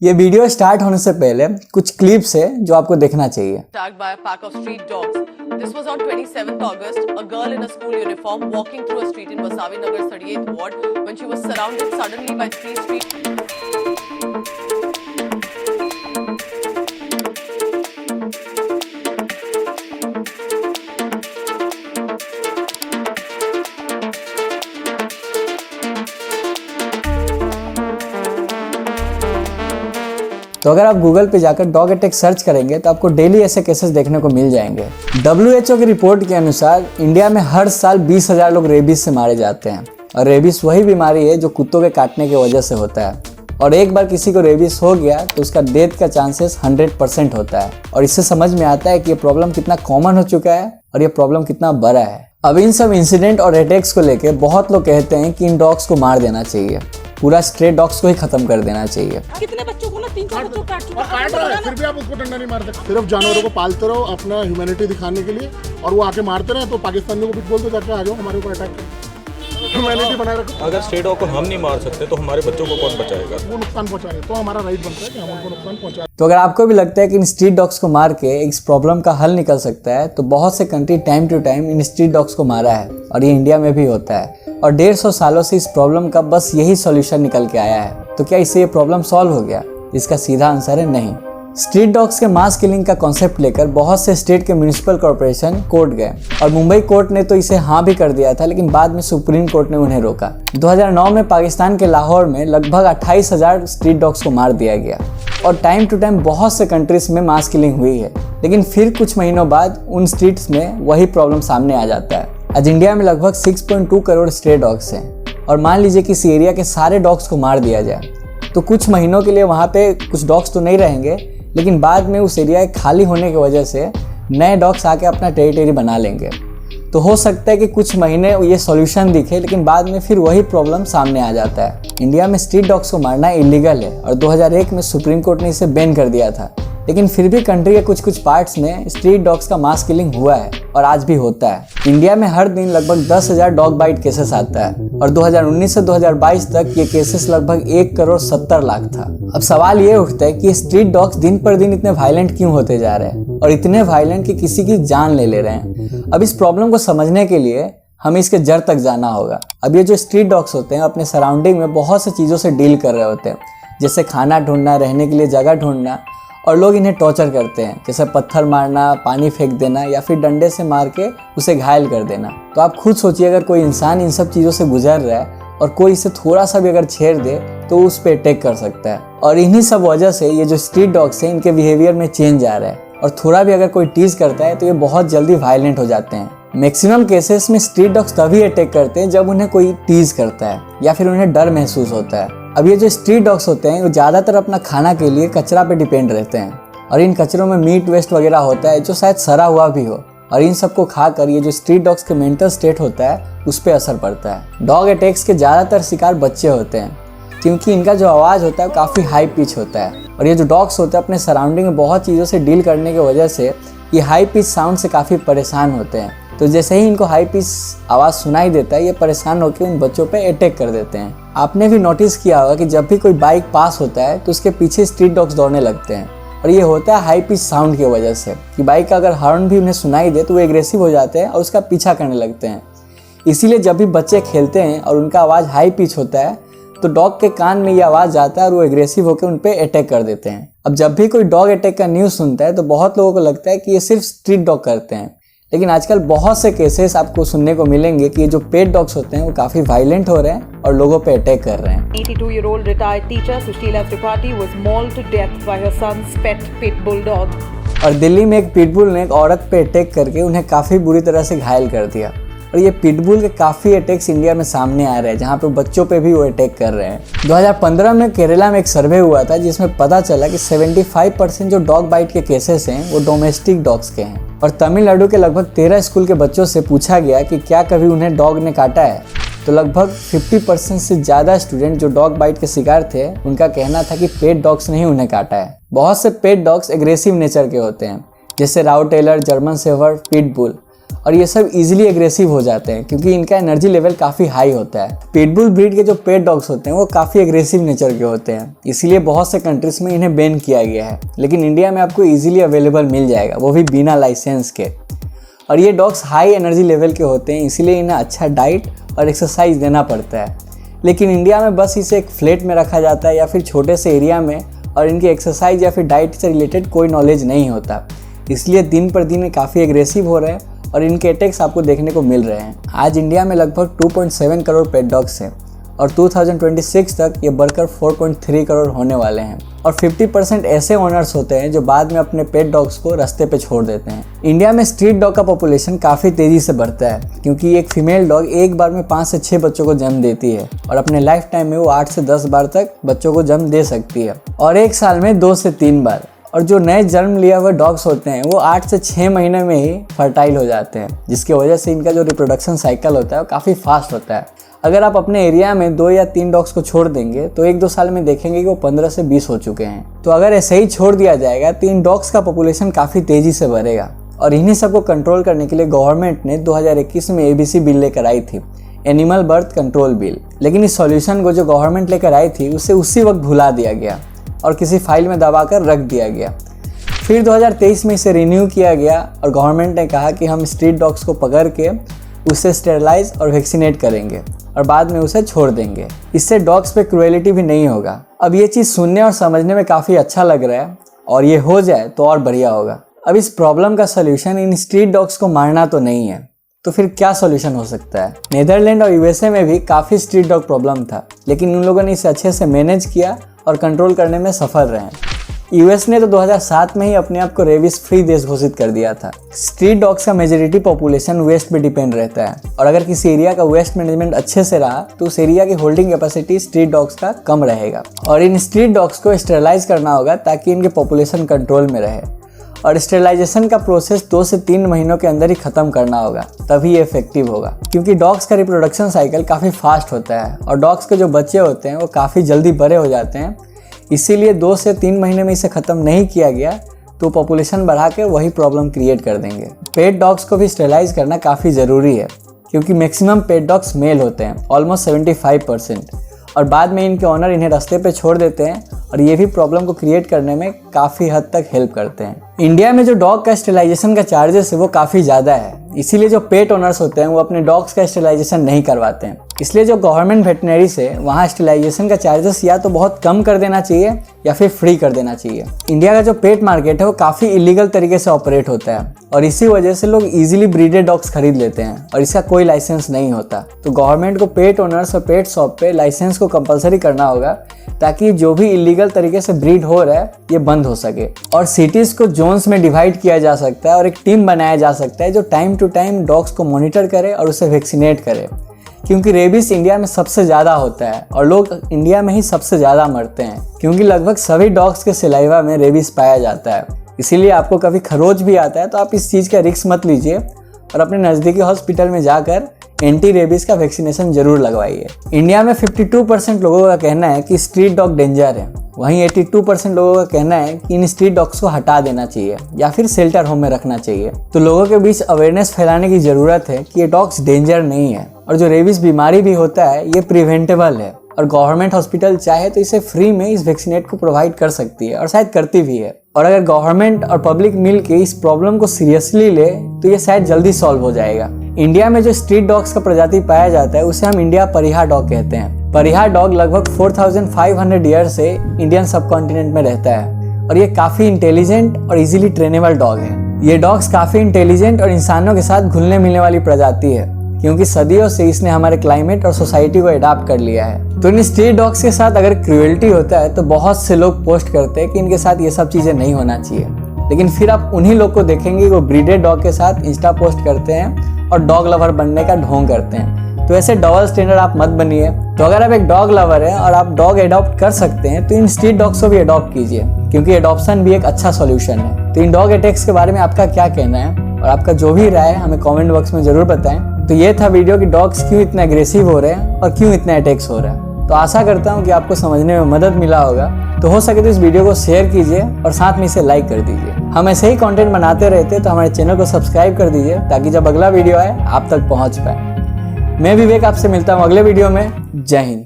ये video start होने से पहले कुछ क्लिप्स है जो आपको देखना चाहिए। Attacked by a pack of street dogs. This was on 27th August. A girl in a school uniform walking through a street in Wasabi Nagar 38th ward when she was surrounded suddenly by three street तो अगर आप Google पे जाकर dog attack search करेंगे तो आपको daily ऐसे cases देखने को मिल जाएंगे। WHO की रिपोर्ट के अनुसार इंडिया में हर साल 20,000 लोग रेबीज से मारे जाते हैं और रेबीज वही बीमारी है जो कुत्तों के काटने की वजह से होता है और एक बार किसी को रेबीज हो गया तो उसका डेथ का चांसेस 100% होता है। और इससे समझ में आता है कि ये प्रॉब्लम कितना कॉमन हो चुका है और ये प्रॉब्लम कितना बड़ा है। अब इन सब इंसिडेंट और अटैक्स को लेके बहुत लोग कहते हैं कि इन डॉग्स को मार देना चाहिए, पूरा स्ट्रे डॉग्स को ही खत्म कर देना चाहिए। कितने बच्चों को ना 3-4 बच्चों काट चुका है, फिर भी आप उसको डंडा नहीं मार सकते। सिर्फ जानवरों को पालते रहो अपना ह्यूमैनिटी दिखाने के लिए और वो आके मारते रहे तो पाकिस्तानियों को भी बोल दो जाके आ जाओ हमारे ऊपर अटैक करो, ह्यूमैनिटी बनाए रखो। अगर स्ट्रे डॉग को हम नहीं मार सकते तो हमारे बच्चों को कौन बचाएगा? वो नुकसान पहुंचाएंगे तो हमारा राइट बनता है कि हम उनको नुकसान पहुंचाएं। तो अगर आपको भी लगता है कि इन स्ट्रीट डॉग्स को मार के इस प्रॉब्लम का हल निकल सकता है तो बहुत से country time to time in street dogs को मारा है और ये इंडिया में भी होता है और 150 सालों से इस प्रॉब्लम का बस यही सॉल्यूशन निकल के आया है। तो क्या इससे ये प्रॉब्लम सॉल्व हो गया? इसका सीधा आंसर है नहीं। स्ट्रीट डॉग्स के मास किलिंग का कॉन्सेप्ट लेकर बहुत से स्टेट के म्युनिसिपल कॉर्पोरेशन कोर्ट गए और मुंबई कोर्ट ने तो इसे हाँ भी कर दिया था, लेकिन बाद में सुप्रीम कोर्ट ने उन्हें रोका। 2009 में पाकिस्तान के लाहौर में लगभग 28,000 स्ट्रीट डॉग्स को मार दिया गया और टाइम टू टाइम बहुत से कंट्रीज में मास किलिंग हुई है, लेकिन फिर कुछ महीनों बाद उन स्ट्रीट्स में वही प्रॉब्लम सामने आ जाता है। आज इंडिया में लगभग 6.2 करोड़ स्ट्रे डॉग्स हैं और मान लीजिए कि इस एरिया के सारे डॉग्स को मार दिया जाए तो कुछ महीनों के लिए वहाँ पे कुछ डॉग्स तो नहीं रहेंगे, लेकिन बाद में उस एरिया खाली होने की वजह से नए डॉग्स आके अपना टेरिटरी बना लेंगे। तो हो सकता है कि कुछ महीने ये सॉल्यूशन दिखे, लेकिन बाद में फिर वही प्रॉब्लम सामने आ जाता है। इंडिया में स्ट्रीट डॉग्स को मारना इलीगल है और 2001 में सुप्रीम कोर्ट ने इसे बैन कर दिया था, लेकिन फिर भी कंट्री के कुछ पार्ट्स में स्ट्रीट डॉग्स का मास किलिंग हुआ है और आज भी होता है। इंडिया में हर दिन लगभग 10,000 डॉग बाइट केसेस आता है और 2019 से 2022 तक ये केसेस लगभग 1,70,00,000 था। अब सवाल ये उठता है कि स्ट्रीट डॉग्स दिन पर दिन इतने वायलेंट क्यों होते जा रहे हैं और इतने वायलेंट कि किसी की जान ले रहे हैं। अब इस प्रॉब्लम को समझने के लिए हमें इसके जड़ तक जाना होगा। अब ये जो स्ट्रीट डॉग्स होते हैं अपने सराउंडिंग में बहुत सी चीज़ों से डील कर रहे होते हैं, जैसे खाना ढूंढना, रहने के लिए जगह ढूंढना, और लोग इन्हें टॉर्चर करते हैं, जैसे पत्थर मारना, पानी फेंक देना या फिर डंडे से मार के उसे घायल कर देना। तो आप खुद सोचिए, अगर कोई इंसान इन सब चीज़ों से गुजर रहा है और कोई इसे थोड़ा सा भी अगर छेड़ दे तो उस पर अटैक कर सकता है। और इन्हीं सब वजह से ये जो स्ट्रीट डॉग्स हैं इनके बिहेवियर में चेंज आ रहा है और थोड़ा भी अगर कोई टीज करता है तो ये बहुत जल्दी वायलेंट हो जाते हैं। मैक्सिमम केसेस में स्ट्रीट डॉग्स तभी अटैक करते हैं जब उन्हें कोई टीज करता है या फिर उन्हें डर महसूस होता है। अब ये जो स्ट्रीट डॉग्स होते हैं वो ज़्यादातर अपना खाना के लिए कचरा पे डिपेंड रहते हैं और इन कचरों में मीट वेस्ट वगैरह होता है जो शायद सड़ा हुआ भी हो और इन सबको खाकर ये जो स्ट्रीट डॉग्स के मेंटल स्टेट होता है उस पर असर पड़ता है। डॉग अटैक्स के ज़्यादातर शिकार बच्चे होते हैं क्योंकि इनका जो आवाज़ होता है काफ़ी हाई पिच होता है और ये जो डॉग्स होते हैं अपने सराउंडिंग में बहुत चीज़ों से डील करने की वजह से ये हाई पिच साउंड से काफ़ी परेशान होते हैं। तो जैसे ही इनको हाई पिच आवाज़ सुनाई देता है ये परेशान होकर उन बच्चों पे अटैक कर देते हैं। आपने भी नोटिस किया होगा कि जब भी कोई बाइक पास होता है तो उसके पीछे स्ट्रीट डॉग्स दौड़ने लगते हैं और ये होता है हाई पिच साउंड की वजह से कि बाइक का अगर हॉर्न भी उन्हें सुनाई दे तो वो एग्रेसिव हो जाते हैं और उसका पीछा करने लगते हैं। इसीलिए जब भी बच्चे खेलते हैं और उनका आवाज़ हाई पिच होता है तो डॉग के कान में ये आवाज़ जाता है और वो एग्रेसिव होकर उन पर अटैक कर देते हैं। अब जब भी कोई डॉग अटैक का न्यूज़ सुनता है तो बहुत लोगों को लगता है कि ये सिर्फ स्ट्रीट डॉग करते हैं, लेकिन आजकल बहुत से केसेस आपको सुनने को मिलेंगे कि ये जो पेट डॉग्स होते हैं वो काफ़ी वायलेंट हो रहे हैं और लोगों पे अटैक कर रहे हैं। 82-year-old retired teacher Sushila Tripathi was mauled to death by her son's pet pit bull dog. और दिल्ली में एक पिटबुल ने एक औरत पे अटैक करके उन्हें काफ़ी बुरी तरह से घायल कर दिया और ये पिटबुल के काफ़ी अटैक्स इंडिया में सामने आ रहे हैं जहाँ पे बच्चों पे भी वो अटैक कर रहे हैं। 2015 में केरला में एक सर्वे हुआ था जिसमें पता चला कि 75% जो डॉग बाइट के केसेस हैं वो डोमेस्टिक डॉग्स के हैं और तमिलनाडु के लगभग 13 स्कूल के बच्चों से पूछा गया कि क्या कभी उन्हें डॉग ने काटा है तो लगभग 50% से ज़्यादा स्टूडेंट जो डॉग बाइट के शिकार थे उनका कहना था कि पेट डॉग्स ने ही उन्हें काटा है। बहुत से पेट डॉग्स एग्रेसिव नेचर के होते हैं जैसे राउटेलर, जर्मन शेफर्ड, पिटबुल और ये सब इजीली एग्रेसिव हो जाते हैं क्योंकि इनका एनर्जी लेवल काफ़ी हाई होता है। पिटबुल ब्रीड के जो पेट डॉग्स होते हैं वो काफ़ी एग्रेसिव नेचर के होते हैं, इसीलिए बहुत से कंट्रीज में इन्हें बैन किया गया है, लेकिन इंडिया में आपको इजीली अवेलेबल मिल जाएगा, वो भी बिना लाइसेंस के। और ये डॉग्स हाई एनर्जी लेवल के होते हैं, इसीलिए इन्हें अच्छा डाइट और एक्सरसाइज देना पड़ता है। लेकिन इंडिया में बस इसे एक फ्लैट में रखा जाता है या फिर छोटे से एरिया में, और इनकी एक्सरसाइज या फिर डाइट से रिलेटेड कोई नॉलेज नहीं होता, इसलिए दिन पर दिन काफ़ी एग्रेसिव हो रहे हैं और इनके अटैक्स आपको देखने को मिल रहे हैं। आज इंडिया में लगभग 2.7 करोड़ पेट डॉग्स हैं और 2026 तक ये बढ़कर 4.3 करोड़ होने वाले हैं। और 50% ऐसे ओनर्स होते हैं जो बाद में अपने पेट डॉग्स को रास्ते पे छोड़ देते हैं। इंडिया में स्ट्रीट डॉग का पॉपुलेशन काफ़ी तेज़ी से बढ़ता है क्योंकि एक फीमेल डॉग एक बार में 5 से 6 बच्चों को जन्म देती है और अपने लाइफ टाइम में वो 8 से 10 बार तक बच्चों को जन्म दे सकती है और एक साल में 2 से 3 बार। और जो नए जन्म लिया हुए डॉग्स होते हैं वो 8 से 6 महीने में ही फर्टाइल हो जाते हैं, जिसकी वजह से इनका जो रिप्रोडक्शन साइकिल होता है वो काफ़ी फास्ट होता है। अगर आप अपने एरिया में 2 या 3 डॉग्स को छोड़ देंगे तो 1-2 साल में देखेंगे कि वो 15 से 20 हो चुके हैं। तो अगर ऐसे ही छोड़ दिया जाएगा तो इन डॉग्स का पॉपुलेशन काफ़ी तेज़ी से बढ़ेगा। और इन्हीं सबको कंट्रोल करने के लिए गवर्नमेंट ने 2021 में ABC बिल लेकर आई थी, एनिमल बर्थ कंट्रोल बिल। लेकिन इस सॉल्यूशन को जो गवर्नमेंट लेकर आई थी उसे उसी वक्त भुला दिया गया और किसी फाइल में दबा कर रख दिया गया। फिर 2023 में इसे रिन्यू किया गया और गवर्नमेंट ने कहा कि हम स्ट्रीट डॉग्स को पकड़ के उसे स्टेरलाइज और वैक्सीनेट करेंगे और बाद में उसे छोड़ देंगे। इससे डॉग्स पे क्रूएलिटी भी नहीं होगा। अब ये चीज़ सुनने और समझने में काफ़ी अच्छा लग रहा है और ये हो जाए तो और बढ़िया होगा। अब इस प्रॉब्लम का सलूशन इन स्ट्रीट डॉग्स को मारना तो नहीं है, तो फिर क्या सॉल्यूशन हो सकता है? नीदरलैंड और USA में भी काफ़ी स्ट्रीट डॉग प्रॉब्लम था, लेकिन उन लोगों ने इसे अच्छे से मैनेज किया और कंट्रोल करने में सफल रहे। US ने तो 2007 में ही अपने आप को रेबीज फ्री देश घोषित कर दिया था। स्ट्रीट डॉग्स का मेजॉरिटी पॉपुलेशन वेस्ट पे डिपेंड रहता है और अगर किसी एरिया का वेस्ट मैनेजमेंट अच्छे से रहा तो उस एरिया की होल्डिंग कैपेसिटी स्ट्रीट डॉग्स का कम रहेगा। और इन स्ट्रीट डॉग्स को स्टेरलाइज करना होगा ताकि इनके पॉपुलेशन कंट्रोल में रहे और स्टेरलाइजेशन का प्रोसेस 2 से 3 महीनों के अंदर ही खत्म करना होगा, तभी ये इफेक्टिव होगा। क्योंकि डॉग्स का रिप्रोडक्शन साइकिल काफ़ी फास्ट होता है और डॉग्स के जो बच्चे होते हैं वो काफ़ी जल्दी बड़े हो जाते हैं, इसीलिए 2 से 3 महीने में इसे ख़त्म नहीं किया गया तो पॉपुलेशन बढ़ा के वही प्रॉब्लम क्रिएट कर देंगे। पेट डॉग्स को भी स्टेरलाइज करना काफ़ी ज़रूरी है क्योंकि मैक्सिमम पेट डॉग्स मेल होते हैं, ऑलमोस्ट 75%, और बाद में इनके ओनर इन्हें रास्ते पे छोड़ देते हैं और ये भी प्रॉब्लम को क्रिएट करने में काफ़ी हद तक हेल्प करते हैं। इंडिया में जो डॉग का स्टेरलाइजेशन का चार्जेस है वो काफ़ी ज़्यादा है, इसीलिए जो पेट ओनर्स होते हैं वो अपने डॉग्स का स्टेरलाइजेशन नहीं करवाते हैं। इसलिए जो गवर्नमेंट वेटनरीज है वहाँ स्टेरलाइजेशन का चार्जेस या तो बहुत कम कर देना चाहिए या फिर फ्री कर देना चाहिए। इंडिया का जो पेट मार्केट है वो काफ़ी इलीगल तरीके से ऑपरेट होता है और इसी वजह से लोग इजीली ब्रीडेड डॉग्स खरीद लेते हैं और इसका कोई लाइसेंस नहीं होता। तो गवर्नमेंट को पेट ओनर्स और पेट शॉप पे लाइसेंस को कंपलसरी करना होगा ताकि जो भी इलीगल तरीके से ब्रीड हो रहा है ये बंद हो सके। और सिटीज़ को जोन्स में डिवाइड किया जा सकता है और एक टीम बनाया जा सकता है जो टाइम टू टाइम डॉग्स को मॉनिटर करे और उसे वैक्सीनेट करे, क्योंकि रेबीज इंडिया में सबसे ज़्यादा होता है और लोग इंडिया में ही सबसे ज़्यादा मरते हैं क्योंकि लगभग सभी डॉग्स के सलाइवा में रेबीज पाया जाता है। इसीलिए आपको कभी खरोच भी आता है तो आप इस चीज़ का रिस्क मत लीजिए और अपने नज़दीकी हॉस्पिटल में जाकर एंटी रेबीज का वैक्सीनेशन जरूर लगवाइए। इंडिया में 52% लोगों का कहना है कि स्ट्रीट डॉग डेंजर है, वहीं 82% लोगों का कहना है कि इन स्ट्रीट डॉग्स को हटा देना चाहिए या फिर शेल्टर होम में रखना चाहिए। तो लोगों के बीच अवेयरनेस फैलाने की ज़रूरत है कि ये डॉग्स डेंजर नहीं है और जो रेबीज बीमारी भी होता है ये प्रिवेंटेबल है और गवर्नमेंट हॉस्पिटल चाहे तो इसे फ्री में इस वैक्सीनेट को प्रोवाइड कर सकती है और शायद करती भी है। और अगर गवर्नमेंट और पब्लिक मिल के इस प्रॉब्लम को सीरियसली ले तो ये शायद जल्दी सॉल्व हो जाएगा। इंडिया में जो स्ट्रीट डॉग्स का प्रजाति पाया जाता है उसे हम इंडिया परिहा डॉग कहते हैं। परिहा डॉग लगभग 4500 ईयर से इंडियन सबकॉन्टिनेंट में रहता है और ये काफ़ी इंटेलिजेंट और इजीली ट्रेनेबल डॉग है। ये डॉग्स काफ़ी इंटेलिजेंट और इंसानों के साथ घुलने मिलने वाली प्रजाति है क्योंकि सदियों से इसने हमारे क्लाइमेट और सोसाइटी को अडॉप्ट कर लिया है। तो इन स्ट्रीट डॉग्स के साथ अगर क्रूएल्टी होता है तो बहुत से लोग पोस्ट करते हैं कि इनके साथ ये सब चीज़ें नहीं होना चाहिए, लेकिन फिर आप उन्हीं लोग को देखेंगे वो ब्रीडेड डॉग के साथ इंस्टा पोस्ट करते हैं और डॉग लवर बनने का ढोंग करते हैं। तो ऐसे डबल स्टैंडर्ड आप मत बनिए। तो अगर आप एक डॉग लवर हैं और आप डॉग अडॉप्ट कर सकते हैं तो इन स्ट्रीट डॉग्स को भी अडॉप्ट कीजिए क्योंकि अडॉप्शन भी एक अच्छा सॉल्यूशन है। तो इन डॉग अटैक्स के बारे में आपका क्या कहना है और आपका जो भी राय है हमें कमेंट बॉक्स में जरूर बताएं। तो ये था वीडियो कि डॉग्स क्यों इतना एग्रेसिव हो रहे हैं और क्यों इतने अटैक्स हो रहे हैं। तो आशा करता हूँ कि आपको समझने में मदद मिला होगा। तो हो सके तो इस वीडियो को शेयर कीजिए और साथ में इसे लाइक कर दीजिए। हम ऐसे ही कंटेंट बनाते रहते तो हमारे चैनल को सब्सक्राइब कर दीजिए ताकि जब अगला वीडियो आए आप तक पहुँच पाए। मैं विवेक आपसे मिलता हूँ अगले वीडियो में। जय हिंद।